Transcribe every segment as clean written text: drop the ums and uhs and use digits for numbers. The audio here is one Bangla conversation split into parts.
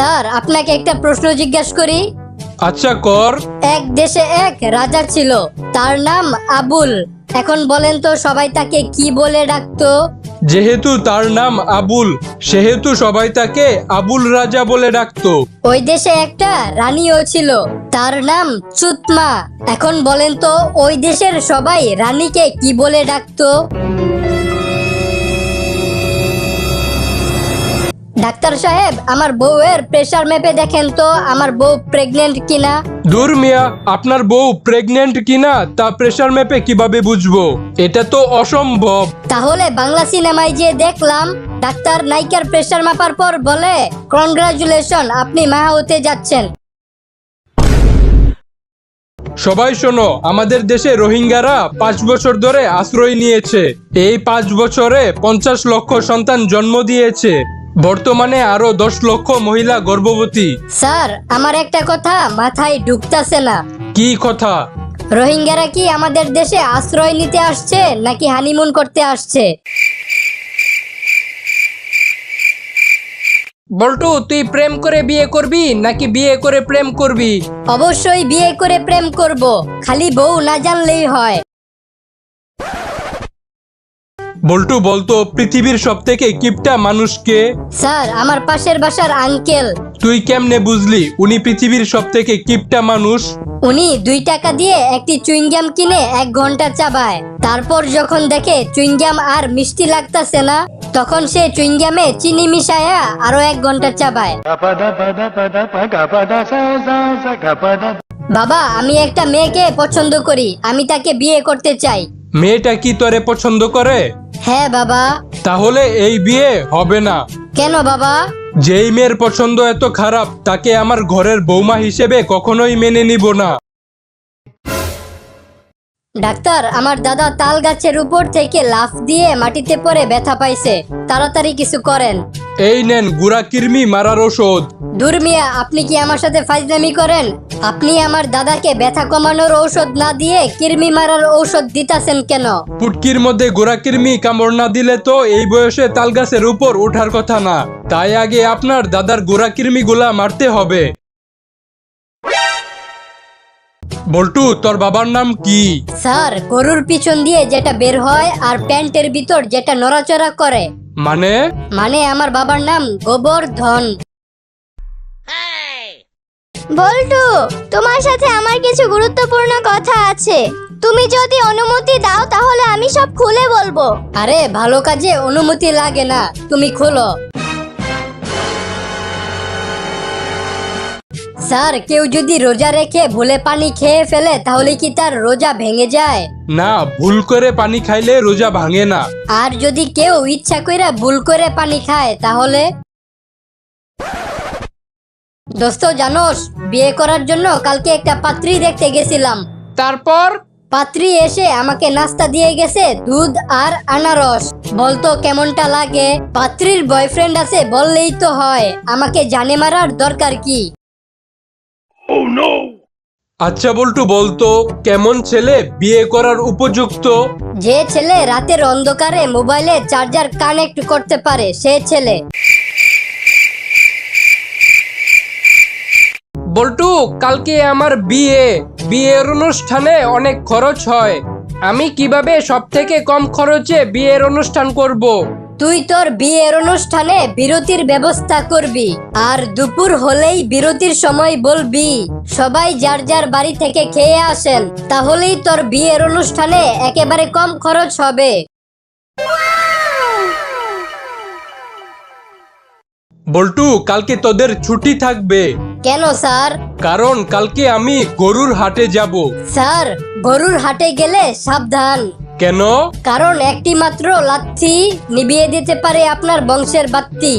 স্যার আপনাকে একটা প্রশ্ন জিজ্ঞাসা করি। আচ্ছা কর। এক দেশে এক রাজা ছিল, তার নাম আবুল। এখন বলেন তো সবাই তাকে কি বলে ডাকতো? যেহেতু তার নাম আবুল, সেহেতু সবাই তাকে আবুল রাজা বলে ডাকতো। ওই দেশে একটা রানীও ছিল, তার নাম চুতমা। এখন বলেন তো ওই দেশের সবাই রানীকে কি বলে ডাকতো? ডাক্তার সাহেব, আমার বউয়ের প্রেসার মেপে দেখেন তো আমার বউ প্রেগনেন্ট কিনা। দূর মিয়া, আপনার বউ প্রেগনেন্ট কিনা তা প্রেসার মেপে কিভাবে বুঝবো? এটা তো অসম্ভব। তাহলে বাংলা সিনেমায় যে দেখলাম ডাক্তার নায়িকার প্রেসার মাপার পর বলে, কনগ্রাচুলেশন, আপনি মা হতে যাচ্ছেন। সবাই শোনো, আমাদের দেশে রোহিঙ্গারা 5 বছর ধরে আশ্রয় নিয়েছে। এই 5 বছরে 50 লক্ষ সন্তান জন্ম দিয়েছে। বর্তমানে আরো 10 লক্ষ মহিলা গর্ভবতী। স্যার আমার একটা কথা মাথায় ঢুকতাছে না। কি কথা? রোহিঙ্গারা কি আমাদের দেশে আশ্রয় নিতে আসছে নাকি হানিমুন করতে আসছে? বল্টু, তুই প্রেম করে বিয়ে করবি নাকি বিয়ে করে প্রেম করবি? অবশ্যই বিয়ে করে প্রেম করব, খালি বউ না জানলেই হয়। বল্টু বলতো, পৃথিবীর সব থেকে কিপটা মানুষকে? স্যার আমার পাশের বাসার আঙ্কেল। তুই কেমনে বুঝলি উনি পৃথিবীর সব থেকে কিপটা মানুষ? উনি 2 টাকা দিয়ে একটি চুইংগাম কিনে 1 ঘন্টা চাবায়। তারপর যখন দেখে চুইংগাম আর মিষ্টি লাগতাছে না, তখন সে চুইংগামে চিনি মিশায়া আরো 1 ঘন্টা চাবায়। বাবা, আমি একটা মেয়েকে পছন্দ করি, আমি তাকে বিয়ে করতে চাই। মেয়েটা কি তোরে পছন্দ করে? হ্যাঁ বাবা। তাহলে এই বিয়ে হবে না। কেন বাবা? যেই মেয়ের পছন্দ এত খারাপ, তাকে আমার ঘরের বৌমা হিসেবে কখনোই মেনে নিব না। ডাক্তার, আমার দাদা তাল গাছের উপর থেকে লাফ দিয়ে মাটিতে পড়ে ব্যথা পাইছে, তাড়াতাড়ি কিছু করেন। এই নেন গুড়া কৃমি মারার ওষুধ। দূর মিয়া, আপনি কি আমার সাথে ফাজলামি করেন? আপনি আমার দাদাকে ব্যথা কমানোর ঔষধ না দিয়ে কৃমি মারার ঔষধ দিতাছেন কেন? পুটকির মধ্যে গোড়া কৃমি কামড় না দিলে তো এই বয়সে তাল গাছের উপর ওঠার কথা না। তাই আগে আপনার দাদার গোড়া কৃমি গুলা মারতে হবে। বল্টু, তোর বাবার নাম কি? স্যার, গরুর পিছন দিয়ে যেটা বের হয় আর প্যান্টের ভিতর যেটা নড়াচড়া করে। মানে আমার বাবার নাম গোবর্ধন। বল্টু, তোমার সাথে আমার কিছু গুরুত্বপূর্ণ কথা আছে। তুমি যদি অনুমতি দাও তাহলে আমি সব খুলে বলবো। আরে ভালো কাজে অনুমতি লাগে না, তুমি খোলো। স্যার, কেউ যদি রোজা রেখে ভুলে পানি খেয়ে ফেলে তাহলে কি তার রোজা ভেঙে যায়? না, ভুল করে পানি খাইলে রোজা ভাঙে না। আর যদি কেউ ইচ্ছা কইরা ভুল করে পানি খায় তাহলে? দোস্ত জানোস, বিয়ে করার জন্য কালকে একটা পাত্রী দেখতে গেছিলাম। তারপর? পাত্রী এসে আমাকে নাস্তা দিয়ে গেছে দুধ আর আনারস। বলতো কেমনটা লাগে? পাত্রীর বয়ফ্রেন্ড আছে বললেই তো হয়, আমাকে জানে মারার দরকার কি? আচ্ছা বল্টু, বলতো কেমন ছেলে বিয়ে করার উপযুক্ত? যে ছেলে রাতের অন্ধকারে মোবাইলে চার্জার কানেক্ট করতে পারে সে ছেলে। বল্টু, কালকে আমার বিয়ের অনুষ্ঠানে অনেক খরচ হয়। আমি কিভাবে সব থেকে কম খরচে বিয়ের অনুষ্ঠান করব? তুই তোর বিয়ের অনুষ্ঠানে বিরতির ব্যবস্থা করবি, আর দুপুর হলেই বিরতির সময় বলবি সবাই যার যার বাড়ি থেকে খেয়ে আসেন, তাহলেই তোর বিয়ের অনুষ্ঠানে একেবারে কম খরচ হবে। বল্টু, কালকে তোদের ছুটি থাকবে। কেন স্যার? কারণ কালকে আমি গরুর হাটে যাব। স্যার, গরুর হাটে গেলে সাবধান। কেন? কারণ একটি মাত্র লাথি নিভিয়ে দিতে পারে আপনার বংশের বাত্তি।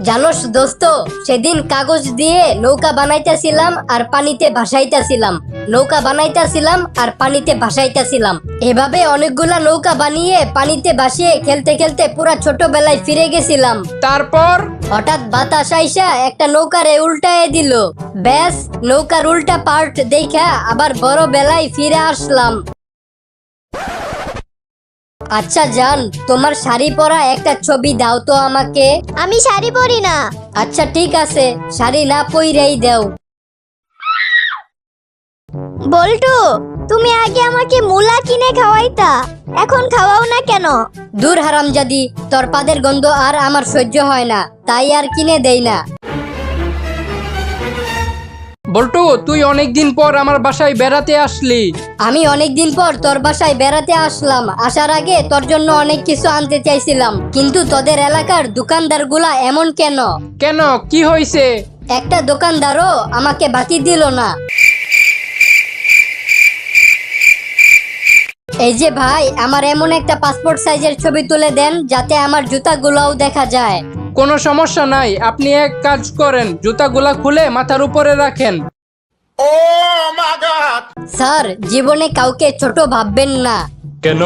জানোস দোস্ত, সেদিন কাগজ দিয়ে নৌকা বানাইতেছিলাম আর পানিতে ভাসাইতেছিলাম। এভাবে অনেকগুলা নৌকা বানিয়ে পানিতে ভাসিয়ে খেলতে খেলতে পুরা ছোটবেলায় ফিরে গেছিলাম। তারপর? হঠাৎ বাতাস আইসা একটা নৌকারে উল্টায় দিল। ব্যাস, নৌকার উল্টা পার্ট দেখা আবার বড় বেলায় ফিরে আসলাম। আচ্ছা জান, তোমার শাড়ি পরা একটা ছবি দাও তো আমাকে। আমি শাড়ি পরি না। আচ্ছা ঠিক আছে, শাড়ি না পইরাই দাও। বল্টু, তুমি আগে আমাকে মুলা কিনে খাওয়াইতা, এখন খাওয়াও না কেন? দূর হারামজাদি, তোর পাদের গন্ধ আর আমার সহ্য হয় না, তাই আর কিনে দেই না। বল্টু, তুই অনেকদিন পর আমার বাসায় বেড়াতে আসলি। আমি অনেকদিন পর তোর বাসায় বেড়াতে আসলাম। আসার আগে তোর জন্য অনেক কিছু আনতে চাইছিলাম, কিন্তু তোদের এলাকার দোকানদারগুলা এমন কেন? কেন, কি হয়েছে? একটা দোকানদারও আমাকে বাকি দিল না। এই যে ভাই, আমার এমন একটা পাসপোর্ট সাইজের ছবি তুলে দেন যাতে আমার জুতাগুলোও দেখা যায়। কোনো সমস্যা নাই, আপনি এক কাজ করেন, জুতাগুলা খুলে মাথার উপরে রাখেন। স্যার, জীবনে কাউকে ছোট ভাববেন না, কেন?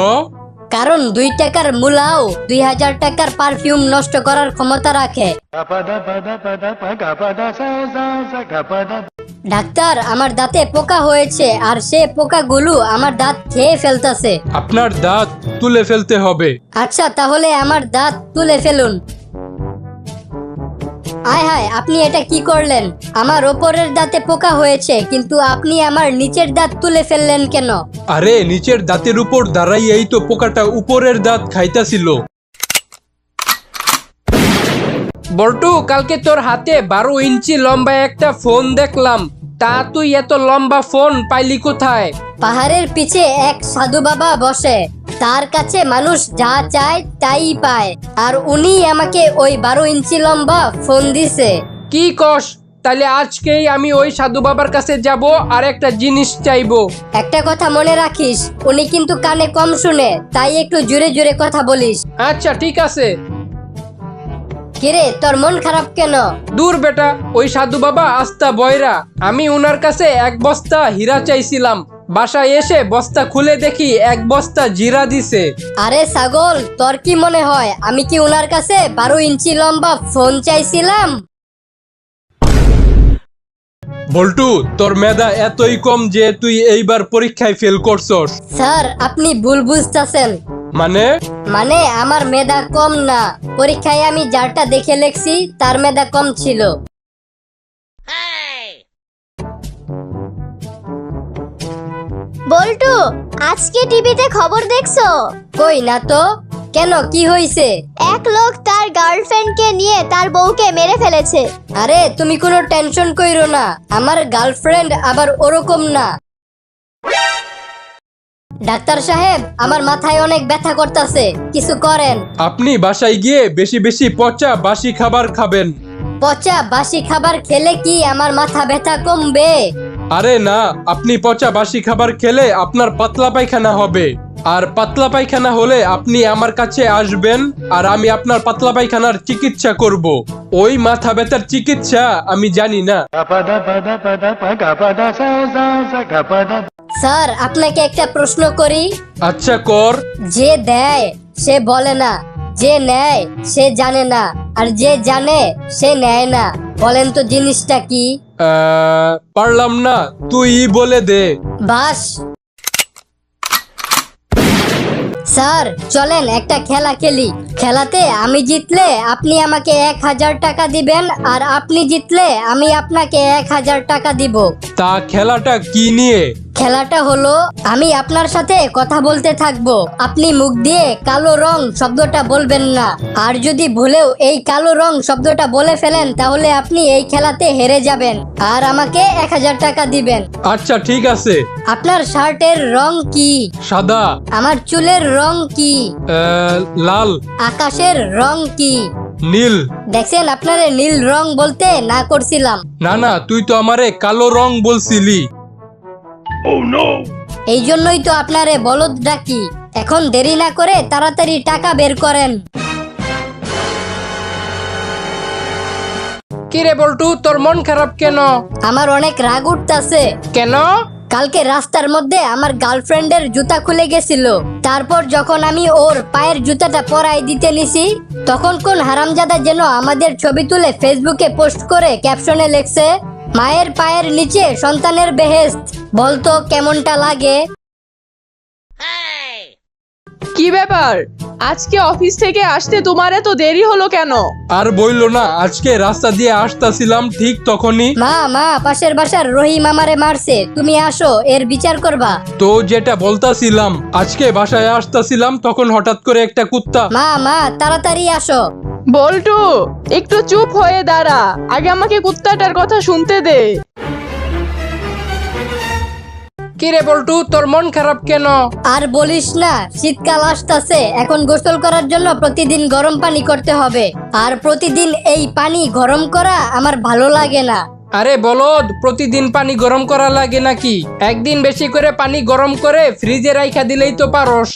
কারণ 2 টাকার মূলাও 2000 টাকার পারফিউম নষ্ট করার ক্ষমতা রাখে। ডাক্তার, আমার দাঁতে পোকা হয়েছে আর সে পোকাগুলো আমার দাঁত খেয়ে ফেলতেছে। আপনার দাঁত তুলে ফেলতে হবে। আচ্ছা, তাহলে আমার দাঁত তুলে ফেলুন। আয় হায়, আপনি এটা কি করলেন? আমার ওপরের দাঁতে পোকা হয়েছে, কিন্তু আপনি আমার নিচের দাঁত তুলে ফেললেন কেন? আরে, নিচের দাঁতের উপর দাঁড়াইয়াই তো পোকাটা উপরের দাঁত খাইতাছিল। বল্টু, কালকে তোর হাতে 12 ইঞ্চি লম্বা একটা ফোন দেখলাম, তা তুই এত লম্বা ফোন পাইলি কোথায়? পাহাড়ের পিছে এক সাধু বাবা বসে, তার কাছে মানুষ যা চায় তাই পায়, আর উনি আমাকে ওই 12 ইঞ্চি লম্বা ফোন দিছে। কি কস? তাহলে আজকেই আমি ওই সাধু বাবার কাছে যাব আর একটা জিনিস চাইবো। একটা কথা মনে রাখিস, উনি কিন্তু কানে কম শুনে, তাই একটু জোরে জোরে কথা বলিস। আচ্ছা ঠিক আছে। কিরে, তোর মন খারাপ কেন? দূর বেটা, ওই সাধু বাবা আস্তা বয়রা। আমি উনার কাছে 1 বস্তা হীরা চাইছিলাম, বাসায় এসে বস্তা খুলে দেখি 1 বস্তা জিরা দিছে। আরে ছাগল, তোর কি মনে হয় আমি কি উনার কাছে 12 ইঞ্চি লম্বা ফোন চাইছিলাম? বল্টু, তোর মেধা এতই কম যে তুই এইবার পরীক্ষায় ফেল করছস। স্যার, আপনি ভুল বুঝতেছেন। মানে আমার মেধা কম না, পরীক্ষায় আমি যারটা দেখে লেখছি তার মেধা কম ছিল। বল্টু, আজকে টিভিতে খবর দেখছো? কই না তো। কেন, কি হয়েছে? এক লোক তার গার্লফ্রেন্ডকে নিয়ে তার বউকে মেরে ফেলেছে। আরে তুমি কোনো টেনশন কইরো না, আমার গার্লফ্রেন্ড আবার ওরকম না। ডাক্তার সাহেব, আমার মাথায় অনেক ব্যথা করতেছে, কিছু করেন। আপনি বাসায় গিয়ে বেশি বেশি পচা বাসি খাবার খাবেন। পচা বাসি খাবার খেলে কি আমার মাথা ব্যথা কমবে? আরে না, আপনি পচা বাসি খাবার খেলে আপনার পাতলা পায়খানা হবে, আর পাতলা পায়খানা হলে আপনি আমার কাছে আসবেন আর আমি আপনার পাতলা পায়খানার চিকিৎসা করব। ওই মাথা ব্যথার চিকিৎসা আমি জানি না। স্যার, আপনাকে একটা প্রশ্ন করি। আচ্ছা কর। যে দেয় সে বলে না, যে নেয় সে জানে না, আর যে জানে সে নেয় না। বলেন তো জিনিসটা কি? পারলাম না, তুই বলে দে। বাস। স্যার, চলেন একটা খেলা খেলি। খেলাতে আমি জিতলে আপনি আমাকে 1000 টাকা দিবেন, আর আপনি জিতলে আমি আপনাকে 1000 টাকা দিব। তা খেলাটা কি নিয়ে? খেলাটা হলো, আমি আপনার সাথে কথা বলতে থাকবো, আপনি মুখ দিয়ে কালো রং শব্দটা বলবেন না, আর যদি ভুলেও এই কালো রং শব্দটা বলে ফেলেন তাহলে আপনি এই খেলাতে হেরে যাবেন আর আমাকে 1000 টাকা দিবেন। আচ্ছা ঠিক আছে। আপনার শার্টের রং কি? সাদা। আমার চুলের রং কি? লাল। আকাশের রং কি? নীল। দেখছেন, আপনারে নীল রং বলতে না করছিলাম। না না, তুই তো আমারে কালো রং বলছিলি। এই জন্যই তো আপনারে বলদ ডাকি। এখন দেরি না করে তাড়াতাড়ি টাকা বের করেন। কিরে বল্টু, তোর মন খারাপ কেন? আমার অনেক রাগ উঠতাছে। কেন? কালকে রাস্তার মধ্যে আমার গার্লফ্রেন্ডের জুতা খুলে গেছিল, তারপর যখন আমি ওর পায়ের জুতাটা পরাই দিতে নিছি, তখন কোন হারামজাদা যেন আমাদের ছবি তুলে ফেসবুকে পোস্ট করে ক্যাপশনে লেখছে, মায়ের পায়ের নিচে সন্তানের বেহেশত। বলতো কেমনটা লাগে? কি ব্যাপার, আজকে অফিস থেকে আসতে তোমার এত দেরি হলো কেন? আর বইলো না, আজকে রাস্তা দিয়ে আসতাছিলাম ঠিক তখনই মা পাশের বাসার রহিম আমারে মারছে, তুমি আসো এর বিচার করবা। তো যেটা বলতাছিলাম, আজকে বাসায় আসতাছিলাম তখন হঠাৎ করে একটা কুত্তা মা তাড়াতাড়ি আসো। বল্টু, একটু চুপ হয়ে দাঁড়া, আগে আমাকে কুত্তাটার কথা শুনতে দে। কিরে বল্টু, তোর মন খারাপ কেন? আর বলিস না, শীতকাল আসতেছে, এখন গোসল করার জন্য প্রতিদিন গরম পানি করতে হবে, আর প্রতিদিন এই পানি গরম করা আমার ভালো লাগে না। আরে বলদ, প্রতিদিন পানি গরম করা লাগে নাকি? একদিন বেশি করে পানি গরম করে ফ্রিজে রাইখা দিলেই তো পারস।